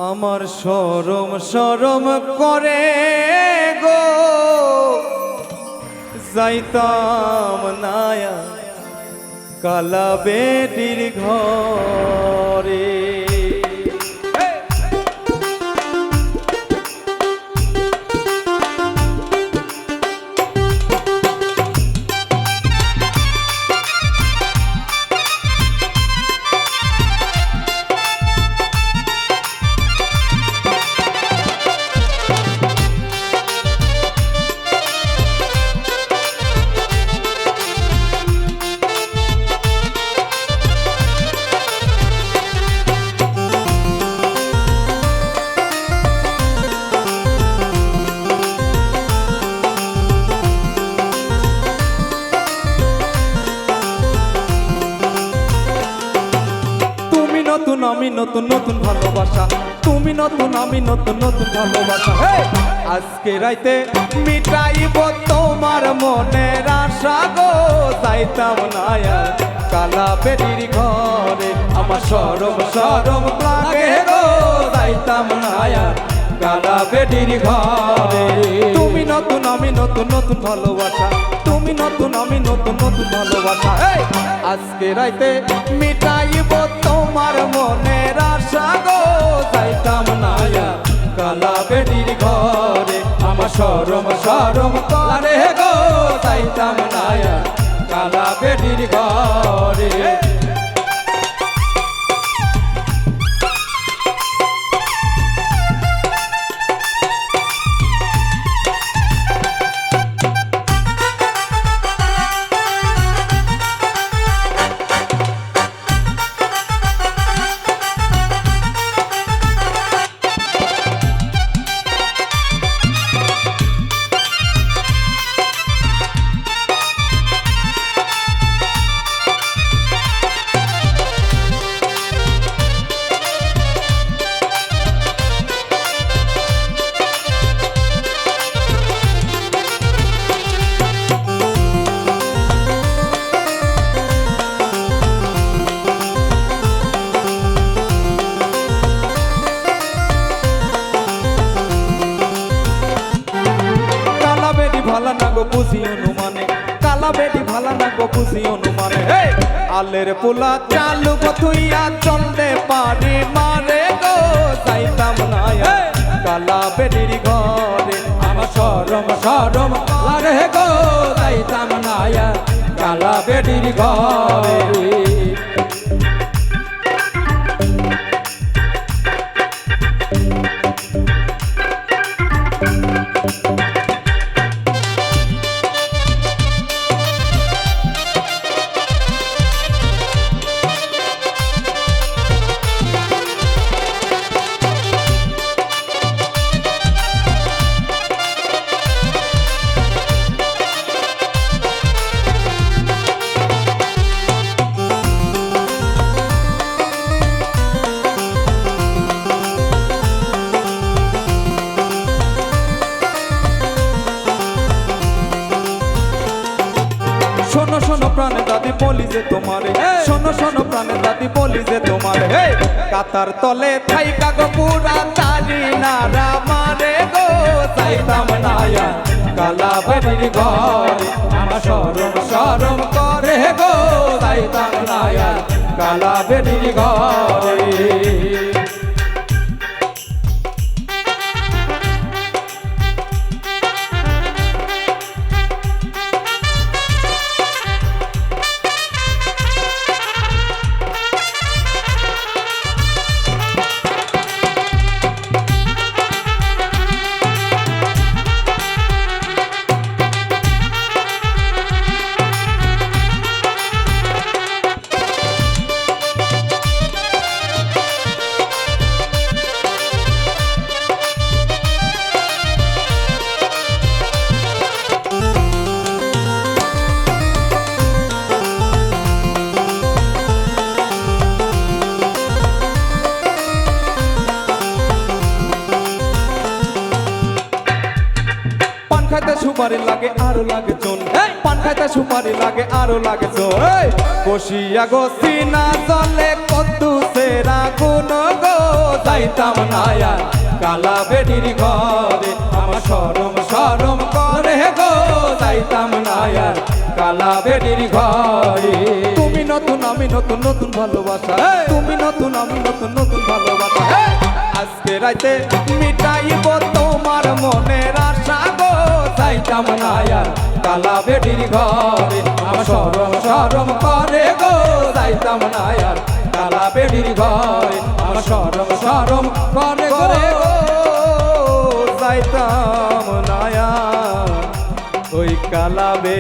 আমার শরম শরম করে গো যাইতাম নায়া কালা বেটির ঘরে। নতুন আমি নতুন নতুন ভালোবাসা, তুমি নতুন আমি নতুন নতুন ভালোবাসা। আজকে রাইতে মিটাইব তোমার মনের আশা গো, যাইতাম না আর কালা বেটির ঘরে। আমার শরম শরম লাগে গো, যাইতাম না আর কালা বেটির ঘরে। তুমি নতুন আমি নতুন নতুন ভালোবাসা, তুমি নতুন আমি নতুন নতুন ভালোবাসা। আজকে রাইতে মিটাইব তোমার মনের আশা গো, যাইতাম না আর কালা বেটির ঘরে। আমার শরম শরম করে গো, যাইতাম না আর কালা বেটির ঘরে। ভালা না গো বুঝি অনুমানে, কালা বেটি ভালা না গো বুঝি অনুমানে। আলের পোলা চালু গথুইয়া চলতে পারি মারে গো, যাইতাম না কালা বেটির ঘরে। আমার শরম শরম লাগে গো, যাইতাম না কালা বেটির ঘরে। শোনো শোনো প্রাণে দাদি বলি যে তোমারে, শোনো শোনো প্রাণে দাদি বলি যে তোমারে। কাতার তলে থাইকা গো পুরা তারি নারা মারে গো, যাইতাম না কালা বেটির ঘরে। আমার শরম শরম করে গো, যাইতাম না কালা বেটির ঘরে। খাইতে সুপারি লাগে আরো লাগে চোন, পান খাইতে সুপারি লাগে আরো লাগে চোন। বসিয়া গোসি না চলে কদ্দুসের আগুন গো, যাইতাম না আর কালা বেটির ঘরে আমার শরম শরম করে গো যাইতাম না আর কালা বেটির ঘরে তুমি নতুন আমি নতুন নতুন ভালোবাসা তুমি নতুন আমি নতুন নতুন ভালোবাসা আজকে রাইতে মিটাইব তোমার মনের আশা গো যাইতাম না আর কালা বেটির ঘরে আমার শরম শরম করে গো যাইতাম না আর কালা বেটির ঘরে আমার শরম শরম করে গো যাইতাম না আর ওই কালা বে